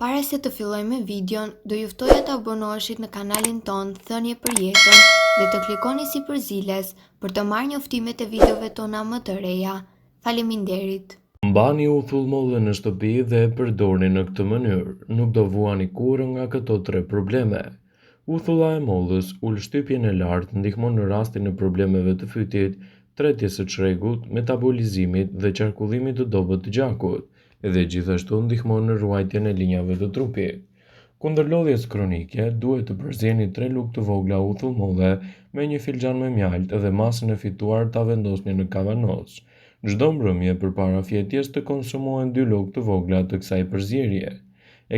Para se të fillojmë me videon, do ju ftoja të abonoheshit në kanalin ton Thënie për Jetën dhe të klikoni si përziles për të marrë njoftimet e videove tona më të reja. Faleminderit. Mbani uthullmollën në shtëpi dhe e përdorni në këtë mënyrë. Nuk do vuani kurrë nga këto 3 probleme. Uthulla e mollës ul shtypjen e lartë, ndihmon në rastin e problemeve të fytit, tretjes së çrregut, metabolizimit dhe qarkullimit të dobët të gjakut, dhe gjithashtu ndihmon në ruajtjen e linjave të trupit. Kundër lodhjes kronike, duhet të përzjeni 3 lugë të vogla uthullmolle me një filxhan me mjaltë dhe masën e fituar ta vendosni në kavanos. Çdo mbrëmje përpara fjetjes të konsumohen 2 lugë të vogla të kësaj përzierje.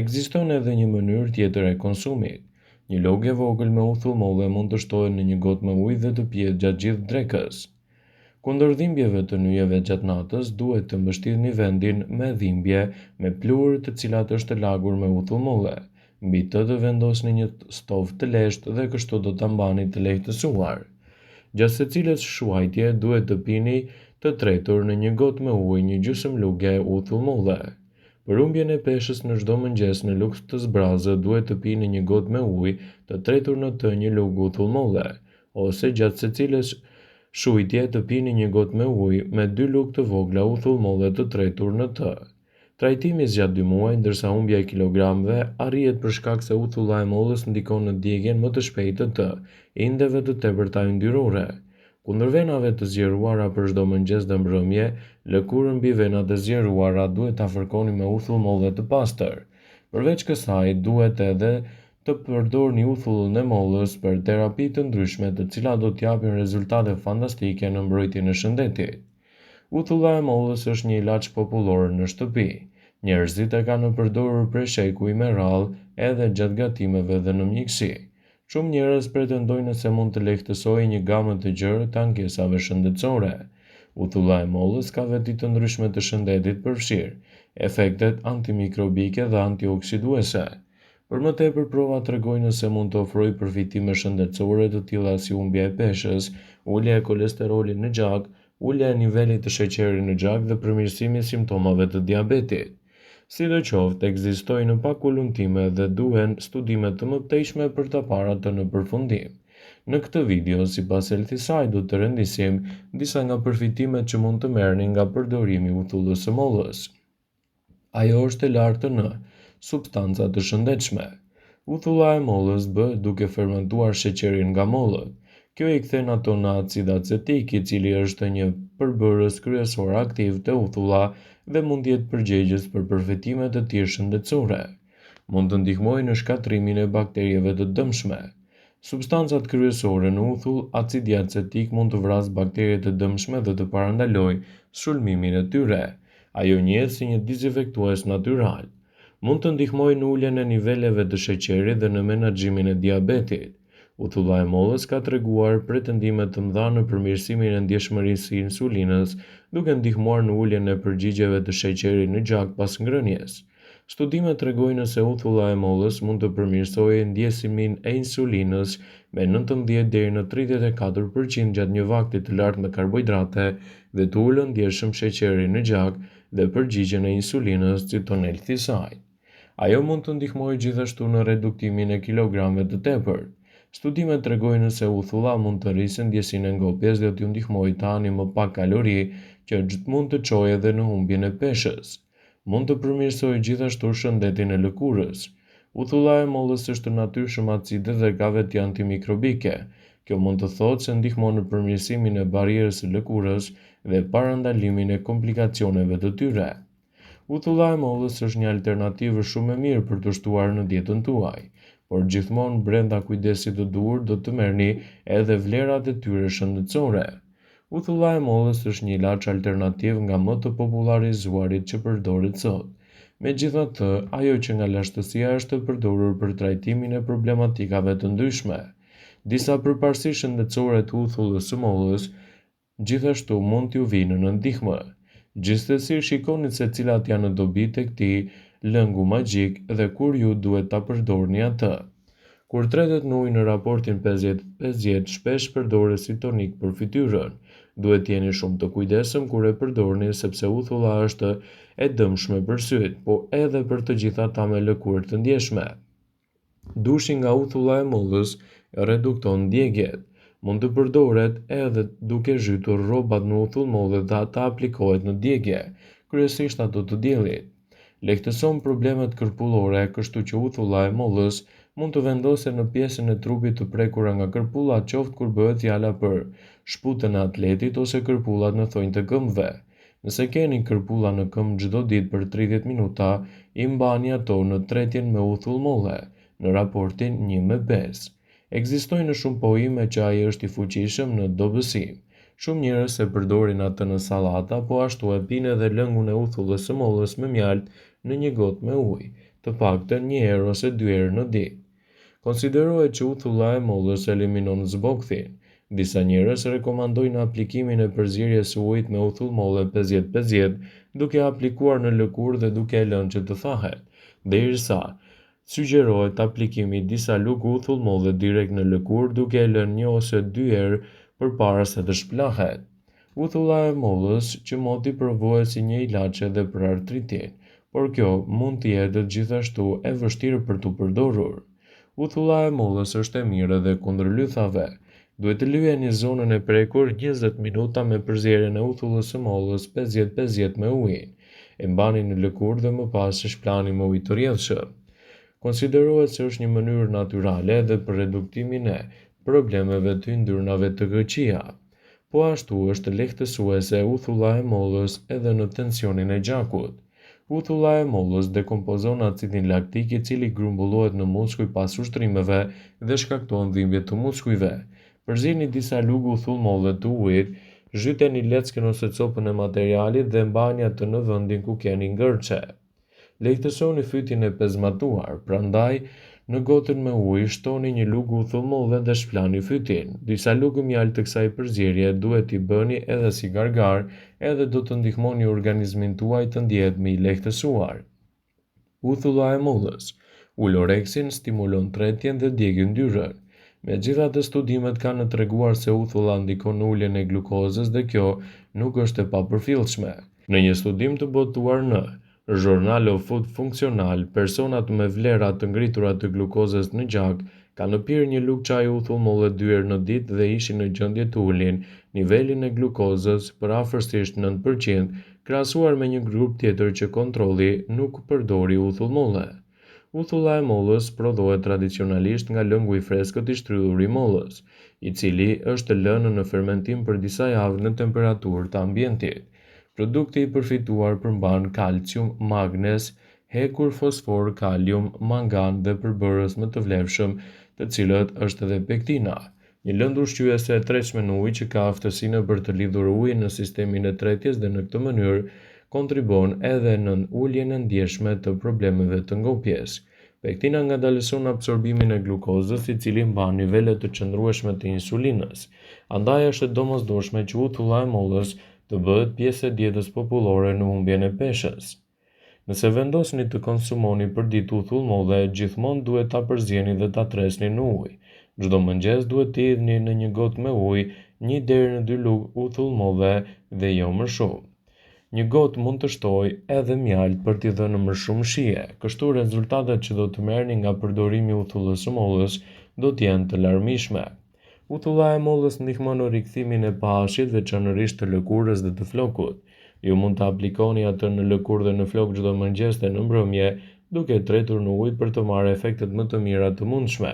Ekziston edhe një mënyrë tjetër e konsumit. Një logë e vogël me uthullmolle mund të shtohet në një gotë me ujë dhe të pihet gjatë gjithë drekës. Kundër dhimbjeve të nyjeve gjatë natës, duhet të mbështitni vendin me dhimbje me plurë të cilat është lagur me uthullmolle. Mbi të vendosni një stofë të leshtë dhe kështu do ta mbani të lehtësuar. Gjatë secilës shuajtje duhet të pini të tretur në një gotë me ujë një gjysmë luge uthullmolle. Për humbjen e peshës në çdo mëngjes në lugë të zbrazë duhet të pini një gotë me ujë të tretur në të një lugë uthullmolle, ose gjatë secilës shujtje të pini një gotë me ujë me 2 lugë të vogla uthullmolle të tretur në të. Trajtimi zgjat 2 muaj, ndërsa humbja e kilogramëve arrihet për shkak se uthulla e mollës ndikon në djegjen më të shpejtë të indeve të tepërta yndyrore. Kundër venave të zgjeruara për çdo mëngjes dhe mbrëmje, lëkurën mbi venat e zgjeruara duhet ta fërkoni me uthullmolle të pastër. Përveç kësaj, duhet edhe të përdorni uthullën e mollës për terapi të ndryshme të cilat do t'japin rezultate fantastike në mbrojtjen e shëndetit. Uthulla e mollës është një ilaç popullor në shtëpi. Njerëzit e kanë përdorur prej shekuj me radhë edhe gjatë gatimeve dhe në mjekësi. Shumë njerëz pretendojnë se mund të lehtësojë një gamë të gjerë të ankesave shëndetësore. Uthulla e mollës ka veti të ndryshme të shëndetit përfshirë efektet antimikrobike dhe antioksiduese. Për më tepër, prova tregojnë se mund të ofrojë përfitime shëndetësore të tilla si humbja e peshës, ulja e kolesterolit në gjak, ulja e nivelit të sheqerit në gjak dhe përmirësimi i simptomave të diabetit. Sidoqoftë, ekzistojnë pak ulëmtime dhe duhen studime të mëtejshme për ta parë atë në përfundim. Në këtë video, sipas Elthisaj, do të rendisim disa nga përfitimet që mund të merrni nga përdorimi i uthullës së mollës. Ajo është e lartë në substanca të shëndetshme. Uthulla e mollës bëhet duke fermentuar sheqerin nga mollët. Kjo i kthen ato në acid acetik, i cili është një përbërës kryesor aktiv të uthulla dhe mund të jetë përgjegjës për përfitime të tjerë shëndetësore. Mund të ndihmojë në shkatrimin e bakterieve të dëmshme. Substancat kryesore në uthull, acidi acetik, mund të vrasë bakteriet të dëmshme dhe të parandalojë shulmimin e tyre. Ajo njihet si një dezinfektues natyral. Mund të ndihmojë në uljen e niveleve të sheqerit dhe në menaxhimin e diabetit. Uthulla e mollës ka treguar pretendime të mëdha në përmirësimin e ndjeshmërisë së insulinës, duke ndihmuar në uljen e përgjigjeve të sheqerit në gjak pas ngrënies. Studimet tregojnë se uthulla e mollës mund të përmirësojë ndjesimin e insulinës me 19 deri në 34% gjatë një vakti të lartë me karbohidrate dhe të ulën ndjeshëm sheqerin në gjak dhe përgjigjen e insulinës, citon Elthisaj. Ajo mund të ndihmojë gjithashtu në reduktimin e kilogramëve të tepërt. Studimet tregojnë se uthulla mund të rrisë ndjesinë e ngopjes dhe t'ju ndihmojë të hani më pak kalori, që mund të çojë edhe në humbjen e peshës. Mund të përmirësojë gjithashtu shëndetin e lëkurës. Uthulla e mollës është natyrshëm acide dhe ka veti antimikrobike. Kjo mund të thotë se ndihmon në përmirësimin e barrierës së lëkurës dhe parandalimin e komplikacioneve të tyre. Uthulla e mollës është një alternativë shumë e mirë për të shtuar në dietën tuaj, por gjithmonë brenda kujdesit të duhur do të merrni edhe vlerat e tyre shëndetësore. Uthulla e mollës është një ilaç alternativ nga më të popullarizuarit që përdoret sot. Megjithatë, ajo që nga lashtësia është e përdorur për trajtimin e problematikave të ndryshme. Disa përparësi shëndetësore të uthullës së mollës gjithashtu mund t'ju vinë në ndihmë. Gjithsesi, shikoni se cilat janë dobit e këtij lëngu magjik dhe kur ju duhet ta përdorni atë. Kur tretet në ujë në raportin 50-50, shpesh përdoret si tonik për fytyrën. Duhet jeni shumë të kujdesshëm kur e përdorni sepse uthulla është e dëmshme për syt, po edhe për të gjithë ata me lëkurë të ndjeshme. Dushi nga uthulla e mollës redukton djegjet. Mund të përdoret edhe duke zhytur rrobat në uthull molle dhe ata aplikohet në djegje, kryesisht ato të diellit. Lehtëson problemet kërpullore, kështu që uthulla e mollës mund të vendoset në pjesën e trupit të prekur nga kërpulla, qoftë kur bëhet fjala për shputën e atletit ose kërpullat në thonjtë të këmbëve. Nëse keni kërpulla në këmbë çdo ditë për 30 minuta, i mbani ato në tretjen me uthull molle, në raportin 1:5. Ekzistojnë shumë pohime që ai është i fuqishëm në dobësi. Shumë njerëz e përdorin atë në sallata, po ashtu e pinë edhe lëngun e uthullës së mollës me mjaltë në një gotë me ujë, të paktën 1 herë ose 2 herë në ditë. Konsiderohet që uthulla e mollës eliminon zbokthin. Disa njerëz rekomandojnë aplikimin e përzierjes së ujit me uthull molle 50-50, duke aplikuar në lëkurë dhe duke e lënë që të thahet, derisa sugjerohet aplikimi i disa lugë uthull molle direkt në lëkurë duke e lënë 1 ose 2 herë përpara se të shplahet. Uthulla e mollës që moti provohet si një ilaç edhe për artritin, por kjo mund të jetë gjithashtu e vështirë për t'u përdorur. Uthulla e mollës është e mirë edhe kundër lythave. Duhet të lyeni zonën e prekur 20 minuta me përzierjen e uthullës së mollës 50-50 me ujin. E mbani në lëkurë dhe më pas e shplani me ujë të rrjedhshëm. Konsiderohet se është një mënyrë natyrale edhe për reduktimin e problemeve të yndyrnave të këqija. Po ashtu është lehtësuese uthulla e mollës edhe në tensionin e gjakut. Uthulla e mollës dekompozon acidin laktik i cili grumbullohet në muskuj pas ushtrimeve dhe shkakton dhimbje të muskujve. Përzini disa lugë uthull molle të ujit, zhyteni leckën ose copën e materialit dhe mbani atë në vendin ku keni ngërçe. Lehtësoni fytyn e pezmatuar, prandaj në gotën me ujë shtoni një lugë uthull molle dhe shplani fytyn. Disa lugë mjaltë të kësaj përzierje duhet t'i bëni edhe si gargar, edhe do të ndihmoni organizmin tuaj të ndihet më i lehtësuar. Uthulla e mollës ul oreksin, stimulon tretjen dhe djeg yndyrën. Megjithatë, studimet kanë treguar se uthulla ndikon në uljen e glukozës dhe kjo nuk është e papërfillshme. Në një studim të botuar në Journal of Food Functional, personat me vlera të ngritura të glukozës në gjak kanë pirë një lugë çaji uthull molle 2 herë në ditë dhe ishin në gjendje të ulin nivelin e glukozës për afërsisht 9%, krahasuar me një grup tjetër që kontrolli nuk përdori uthull molle. Uthulla e mollës prodhohet tradicionalisht nga lëngu i freskët i shtrydhur i mollës, i cili është lënë në fermentim për disa javë në temperaturë të ambientit. Produkti i përfituar përmban kalcium, magnez, hekur, fosfor, kalium, mangan dhe përbërës më të vlefshëm, të cilët është edhe pektina, një lëndë ushqyese e tretshme në ujë që ka aftësinë për të lidhur ujin në sistemin e tretjes dhe në këtë mënyrë kontribon edhe në uljen e ndjeshme të problemeve të ngopjes. Pektina ngadalëson absorbimin e glukozës, i cili mban nivele të qëndrueshme të insulinës. Andaj është domosdoshme që uthulla e mollës të bëhet pjesë e dietës popullore në humbjen e peshës. Nëse vendosni të konsumoni për ditë uthull molle, gjithmonë duhet ta përzieni dhe ta tresni në ujë. Çdo mëngjes duhet t'i hidhni në një gotë me ujë 1 deri në 2 lugë uthull molle dhe jo më shumë. Një gotë mund të shtojë edhe mjaltë për t'i dhënë më shumë shije, kështu rezultatet që do të merrni nga përdorimi i uthullës së mollës do të jenë të larmishme. Uthulla e mollës ndihmon në rikthimin e pahashit, veçanërisht të lëkurës dhe të flokut. Ju mund të aplikoni atë në lëkurë dhe në flok çdo mëngjes dhe në mbrëmje, duke tretur në ujë për të marrë efektet më të mira të mundshme.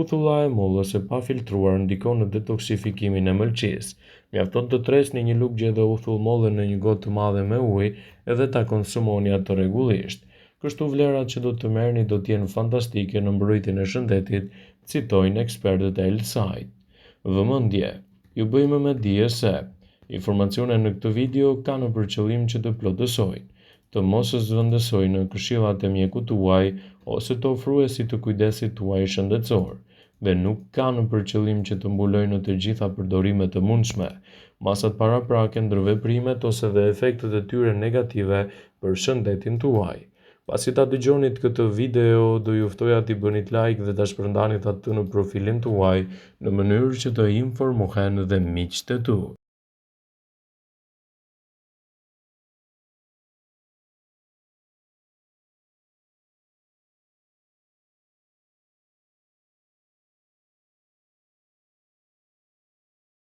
Uthulla e mollës e pafiltruar ndikon në detoksifikimin e mëlçisë. Mjafton të tresni një lugë gjedhe uthull molle në një gotë të madhe me ujë edhe ta konsumoni atë rregullisht. Kështu vlerat që do të merrni do të jenë fantastike në mbrojtjen e shëndetit, citojnë ekspertët e Elsight. Vëmendje, ju bëjmë me dije se informacionet në këtë video kanë për qëllim që të plotësojnë, të mos zëvendësojnë në këshillat e mjekut tuaj ose të ofruesit të kujdesit tuaj shëndetësor, dhe nuk kanë për qëllim që të mbulojnë në të gjitha përdorimet të mundshme, masat paraprake, ndërveprimet ose dhe efektet e tyre negative për shëndetin tuaj. Pasi ta dëgjonit këtë video, do ju ftoja t'i bënit like dhe ta shpërndanit atë në profilin tuaj në mënyrë që të informohen dhe miqtë e tu.